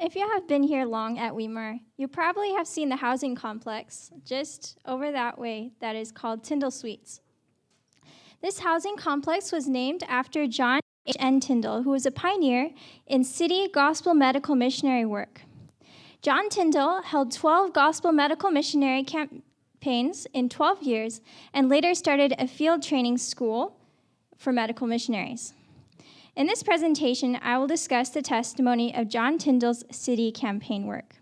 If you have been here long at Weimar, you probably have seen the housing complex just over that way that is called Tindall Suites. This housing complex was named after John H.N. Tindall, who was a pioneer in city gospel medical missionary work. John Tindall held 12 gospel medical missionary campaigns in 12 years and later started a field training school for medical missionaries. In this presentation, I will discuss the testimony of John Tindall's city campaign work.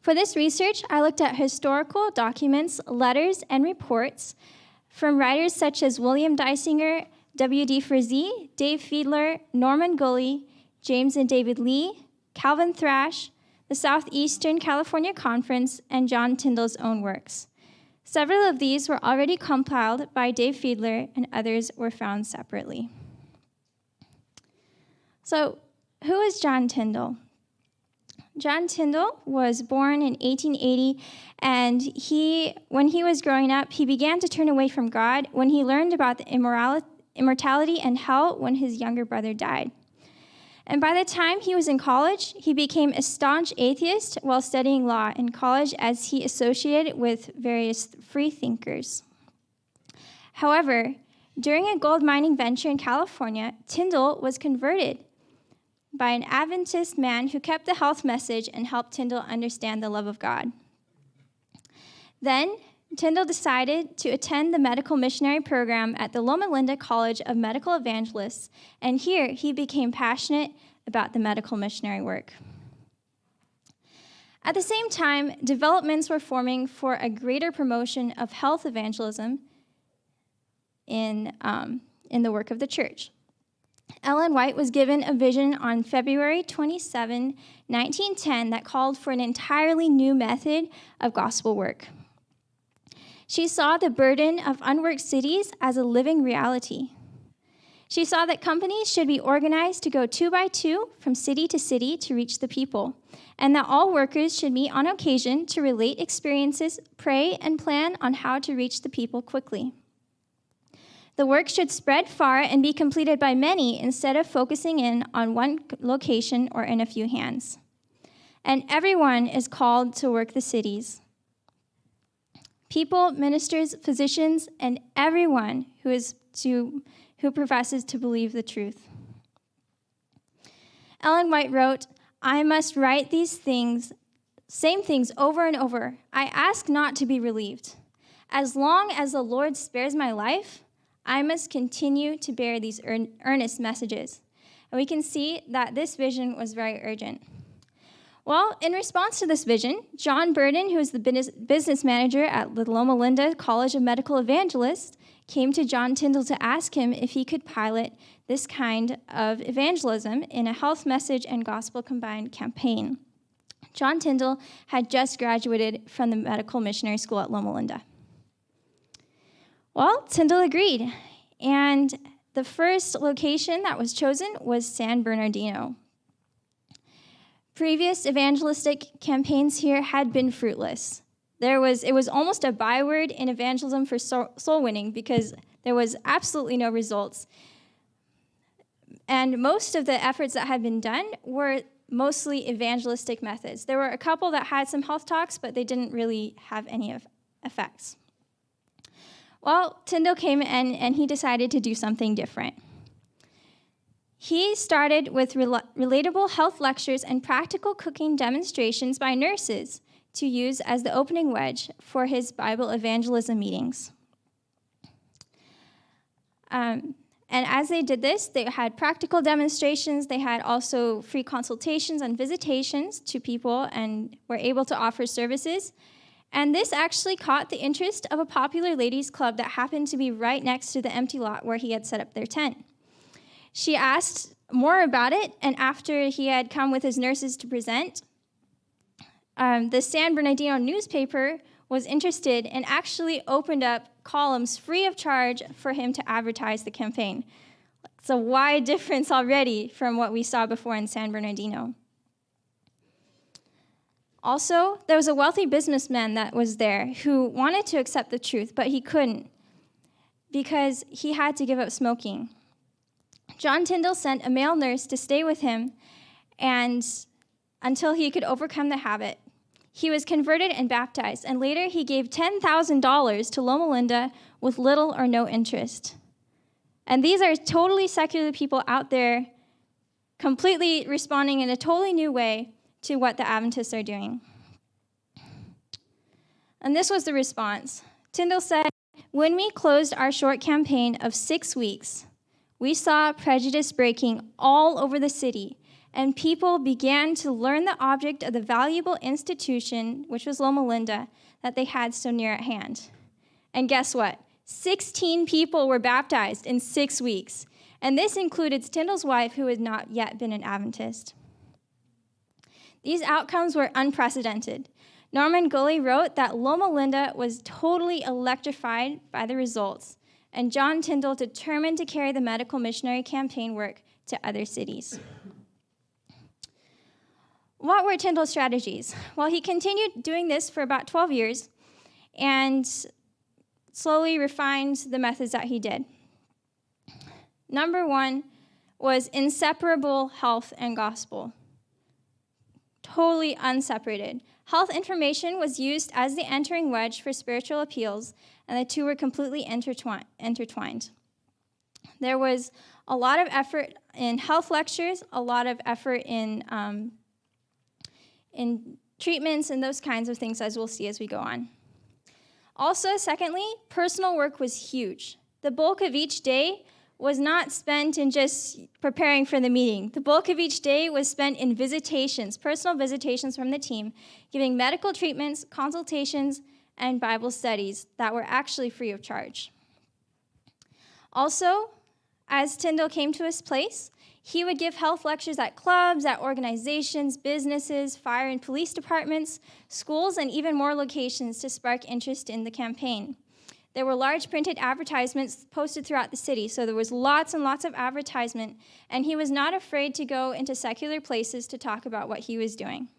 For this research, I looked at historical documents, letters, and reports from writers such as William Dysinger, W.D. Frazee, Dave Fiedler, Norman Gulley, James and David Lee, Calvin Thrash, the Southeastern California Conference, and John Tindall's own works. Several of these were already compiled by Dave Fiedler, and others were found separately. So, who is John Tindall? John Tindall was born in 1880, and when he was growing up, he began to turn away from God when he learned about the immortality and hell when his younger brother died. And by the time he was in college, he became a staunch atheist while studying law in college as he associated with various free thinkers. However, during a gold mining venture in California, Tindall was converted by an Adventist man who kept the health message and helped Tindall understand the love of God. Then, Tindall decided to attend the medical missionary program at the Loma Linda College of Medical Evangelists, and here he became passionate about the medical missionary work. At the same time, developments were forming for a greater promotion of health evangelism in the work of the church. Ellen White was given a vision on February 27, 1910, that called for an entirely new method of gospel work. She saw the burden of unworked cities as a living reality. She saw that companies should be organized to go 2 by 2 from city to city to reach the people, and that all workers should meet on occasion to relate experiences, pray, and plan on how to reach the people quickly. The work should spread far and be completed by many instead of focusing in on one location or in a few hands. And everyone is called to work the cities. People, ministers, physicians, and everyone who professes to believe the truth. Ellen White wrote, "I must write these same things over and over. I ask not to be relieved. As long as the Lord spares my life, I must continue to bear these earnest messages." And we can see that this vision was very urgent. Well, in response to this vision, John Burden, who is the business manager at the Loma Linda College of Medical Evangelists, came to John Tindall to ask him if he could pilot this kind of evangelism in a health message and gospel combined campaign. John Tindall had just graduated from the medical missionary school at Loma Linda. Well, Tindall agreed, and the first location that was chosen was San Bernardino. Previous evangelistic campaigns here had been fruitless. It was almost a byword in evangelism for soul winning because there was absolutely no results. And most of the efforts that had been done were mostly evangelistic methods. There were a couple that had some health talks, but they didn't really have any effects. Well, Tindall came in and he decided to do something different. He started with relatable health lectures and practical cooking demonstrations by nurses to use as the opening wedge for his Bible evangelism meetings. And as they did this, they had practical demonstrations. They had also free consultations and visitations to people and were able to offer services. And this actually caught the interest of a popular ladies' club that happened to be right next to the empty lot where he had set up their tent. She asked more about it, and after he had come with his nurses to present, the San Bernardino newspaper was interested and actually opened up columns free of charge for him to advertise the campaign. It's a wide difference already from what we saw before in San Bernardino. Also, there was a wealthy businessman that was there who wanted to accept the truth, but he couldn't because he had to give up smoking. John Tindall sent a male nurse to stay with him, and until he could overcome the habit. He was converted and baptized, and later he gave $10,000 to Loma Linda with little or no interest. And these are totally secular people out there completely responding in a totally new way to what the Adventists are doing. And this was the response. Tindall said, "When we closed our short campaign of 6 weeks, we saw prejudice breaking all over the city, and people began to learn the object of the valuable institution, which was Loma Linda, that they had so near at hand." And guess what? 16 people were baptized in 6 weeks. And this included Tindall's wife, who had not yet been an Adventist. These outcomes were unprecedented. Norman Gulley wrote that Loma Linda was totally electrified by the results, and John Tindall determined to carry the medical missionary campaign work to other cities. What were Tindall's strategies? Well, he continued doing this for about 12 years and slowly refined the methods that he did. Number one was inseparable health and gospel. Totally unseparated. Health information was used as the entering wedge for spiritual appeals, and the two were completely intertwined. There was a lot of effort in health lectures, a lot of effort in treatments and those kinds of things, as we'll see as we go on. Also, secondly, personal work was huge. The bulk of each day was not spent in just preparing for the meeting. The bulk of each day was spent in visitations, personal visitations from the team, giving medical treatments, consultations, and Bible studies that were actually free of charge. Also, as Tindall came to his place, he would give health lectures at clubs, at organizations, businesses, fire and police departments, schools, and even more locations to spark interest in the campaign. There were large printed advertisements posted throughout the city, so there was lots and lots of advertisement, and he was not afraid to go into secular places to talk about what he was doing.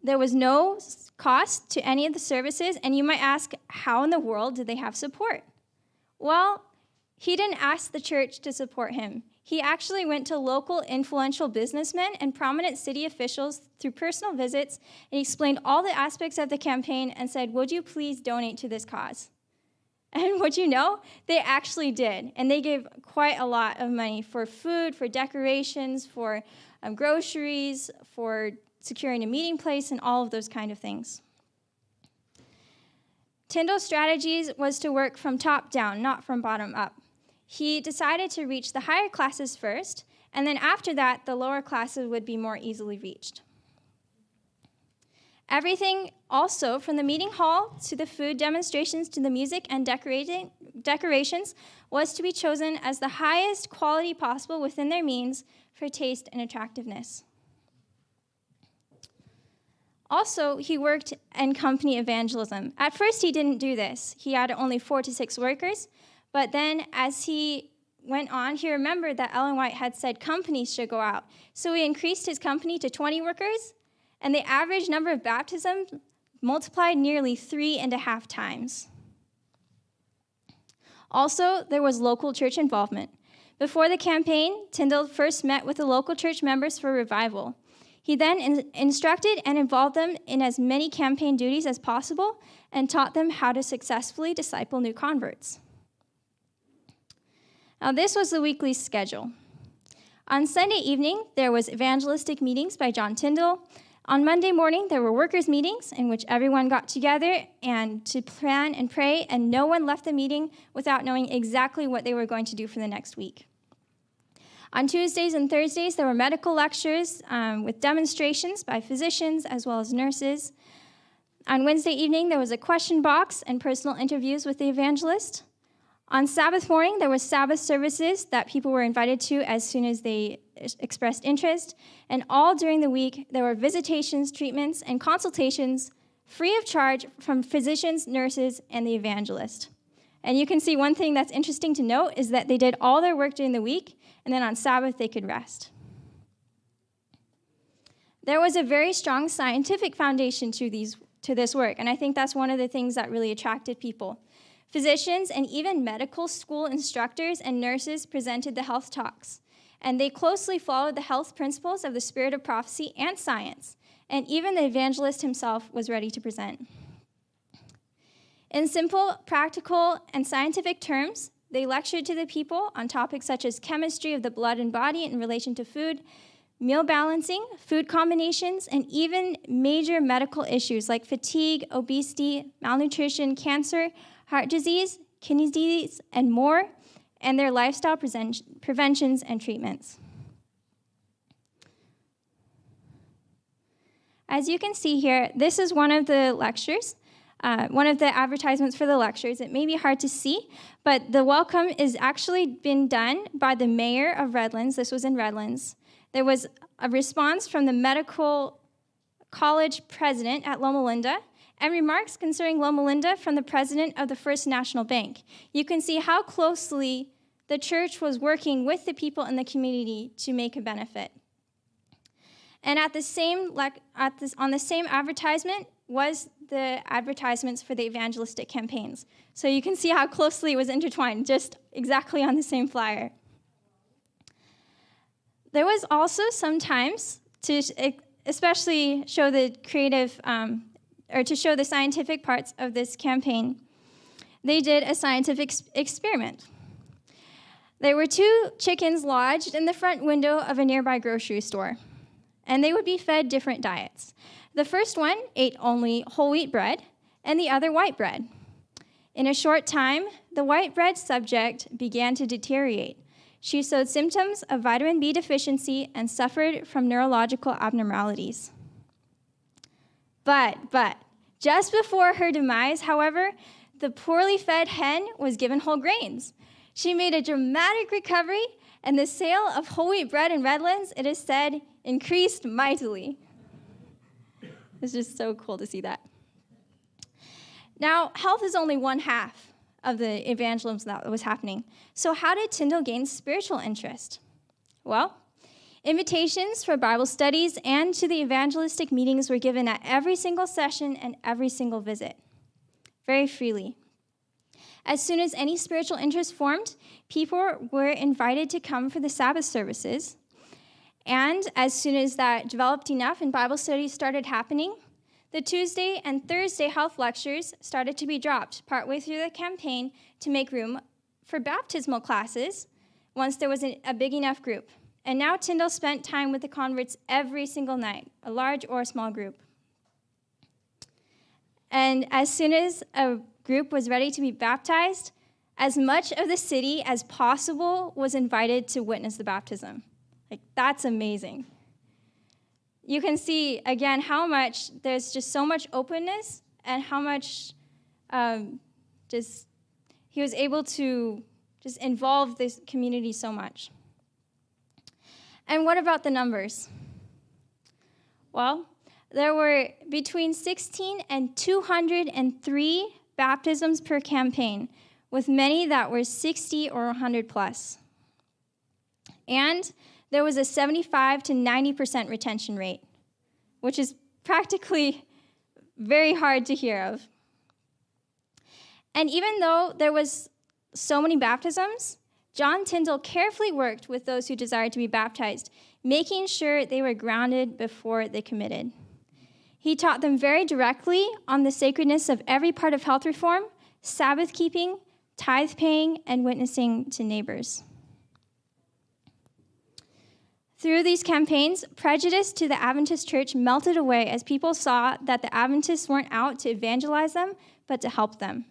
There was no cost to any of the services, and you might ask, how in the world did they have support? Well, he didn't ask the church to support him. He actually went to local influential businessmen and prominent city officials through personal visits and explained all the aspects of the campaign and said, "Would you please donate to this cause?" And would you know, they actually did. And they gave quite a lot of money for food, for decorations, for groceries, for securing a meeting place, and all of those kind of things. Tindall's strategies was to work from top down, not from bottom up. He decided to reach the higher classes first, and then after that, the lower classes would be more easily reached. Everything also, from the meeting hall to the food demonstrations to the music and decorations, was to be chosen as the highest quality possible within their means for taste and attractiveness. Also, he worked in company evangelism. At first, he didn't do this. He had only 4 to 6 workers. But then as he went on, he remembered that Ellen White had said companies should go out. So he increased his company to 20 workers, and the average number of baptisms multiplied nearly 3.5 times. Also, there was local church involvement. Before the campaign, Tindall first met with the local church members for revival. He then instructed and involved them in as many campaign duties as possible and taught them how to successfully disciple new converts. Now, this was the weekly schedule. On Sunday evening, there was evangelistic meetings by John Tindall. On Monday morning, there were workers' meetings in which everyone got together and to plan and pray, and no one left the meeting without knowing exactly what they were going to do for the next week. On Tuesdays and Thursdays, there were medical lectures with demonstrations by physicians as well as nurses. On Wednesday evening, there was a question box and personal interviews with the evangelist. On Sabbath morning, there were Sabbath services that people were invited to as soon as they expressed interest. And all during the week, there were visitations, treatments, and consultations free of charge from physicians, nurses, and the evangelist. And you can see one thing that's interesting to note is that they did all their work during the week, and then on Sabbath, they could rest. There was a very strong scientific foundation to this work, and I think that's one of the things that really attracted people. Physicians and even medical school instructors and nurses presented the health talks, and they closely followed the health principles of the spirit of prophecy and science, and even the evangelist himself was ready to present. In simple, practical, and scientific terms, they lectured to the people on topics such as chemistry of the blood and body in relation to food, meal balancing, food combinations, and even major medical issues like fatigue, obesity, malnutrition, cancer, heart disease, kidney disease, and more, and their lifestyle preventions and treatments. As you can see here, this is one of the lectures, one of the advertisements for the lectures. It may be hard to see, but the welcome is actually been done by the mayor of Redlands. This was in Redlands. There was a response from the medical college president at Loma Linda, and remarks concerning Loma Linda from the president of the First National Bank. You can see how closely the church was working with the people in the community to make a benefit. And on the same advertisement was the advertisements for the evangelistic campaigns. So you can see how closely it was intertwined, just exactly on the same flyer. There was also sometimes, to especially show the creative, or to show the scientific parts of this campaign, they did a scientific experiment. There were 2 chickens lodged in the front window of a nearby grocery store, and they would be fed different diets. The first one ate only whole wheat bread, and the other white bread. In a short time, the white bread subject began to deteriorate. She showed symptoms of vitamin B deficiency and suffered from neurological abnormalities. But, just before her demise, however, the poorly fed hen was given whole grains. She made a dramatic recovery, and the sale of whole wheat bread in Redlands, it is said, increased mightily. It's just so cool to see that. Now, health is only one half of the evangelism that was happening. So how did Tindall gain spiritual interest? Well, invitations for Bible studies and to the evangelistic meetings were given at every single session and every single visit, very freely. As soon as any spiritual interest formed, people were invited to come for the Sabbath services. And as soon as that developed enough and Bible studies started happening, the Tuesday and Thursday health lectures started to be dropped partway through the campaign to make room for baptismal classes once there was a big enough group. And now Tindall spent time with the converts every single night, a large or a small group. And as soon as a group was ready to be baptized, as much of the city as possible was invited to witness the baptism. That's amazing. You can see, again, how much there's just so much openness and how much he was able to just involve this community so much. And what about the numbers? Well, there were between 16 and 203 baptisms per campaign, with many that were 60 or 100 plus. And there was a 75 to 90% retention rate, which is practically very hard to hear of. And even though there was so many baptisms, John Tindall carefully worked with those who desired to be baptized, making sure they were grounded before they committed. He taught them very directly on the sacredness of every part of health reform, Sabbath keeping, tithe paying, and witnessing to neighbors. Through these campaigns, prejudice to the Adventist church melted away as people saw that the Adventists weren't out to evangelize them, but to help them.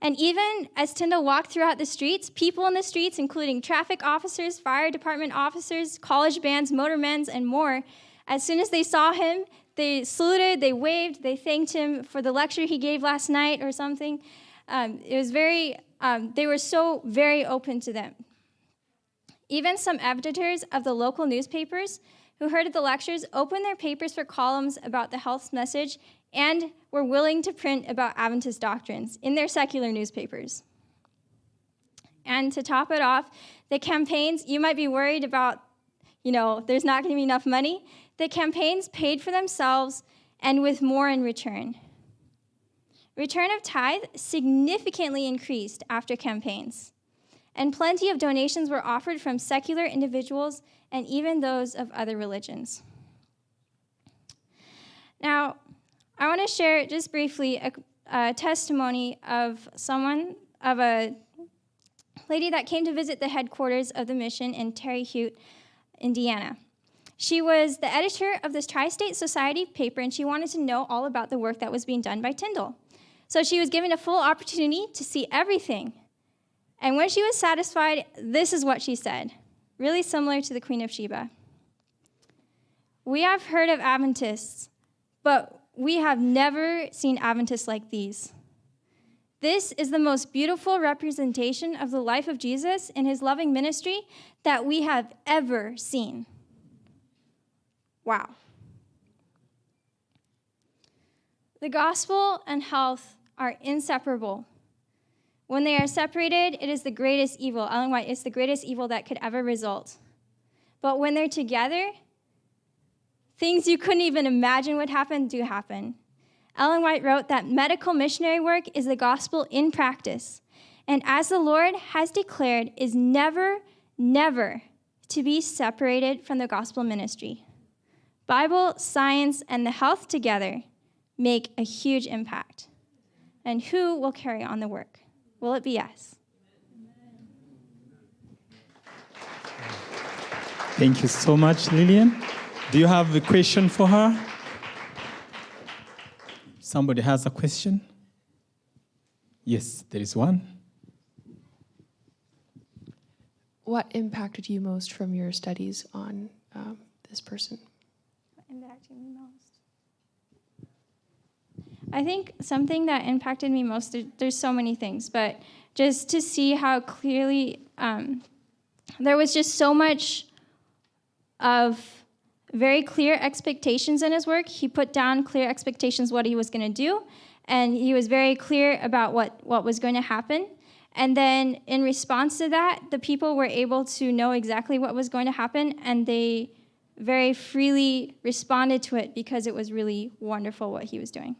And even as Tindall walked throughout the streets, people in the streets, including traffic officers, fire department officers, college bands, motormen, and more, as soon as they saw him, they saluted, they waved, they thanked him for the lecture he gave last night or something. They were so very open to them. Even some editors of the local newspapers who heard of the lectures opened their papers for columns about the health message and were willing to print about Adventist doctrines in their secular newspapers. And to top it off, the campaigns, you might be worried about, there's not going to be enough money. The campaigns paid for themselves and with more in return. Return of tithe significantly increased after campaigns. and plenty of donations were offered from secular individuals and even those of other religions. Now, I want to share just briefly a testimony of a lady that came to visit the headquarters of the mission in Terre Haute, Indiana. She was the editor of this Tri-State Society paper, and she wanted to know all about the work that was being done by Tindall. So she was given a full opportunity to see everything. And when she was satisfied, this is what she said, really similar to the Queen of Sheba. "We have heard of Adventists, but we have never seen Adventists like these. This is the most beautiful representation of the life of Jesus and his loving ministry that we have ever seen." Wow. The gospel and health are inseparable. When they are separated, it is the greatest evil. Ellen White, it's the greatest evil that could ever result. But when they're together, things you couldn't even imagine would happen do happen. Ellen White wrote that medical missionary work is the gospel in practice, and as the Lord has declared, is never, never to be separated from the gospel ministry. Bible, science, and the health together make a huge impact. And who will carry on the work? Will it be us? Thank you so much, Lilienne. Do you have a question for her? Somebody has a question? Yes, there is one. What impacted you most from your studies on this person? What impacted me most? I think something that impacted me most, there's so many things, but just to see how clearly there was just so much of very clear expectations in his work. He put down clear expectations what he was going to do, and he was very clear about what was going to happen. And then in response to that, the people were able to know exactly what was going to happen, and they very freely responded to it because it was really wonderful what he was doing.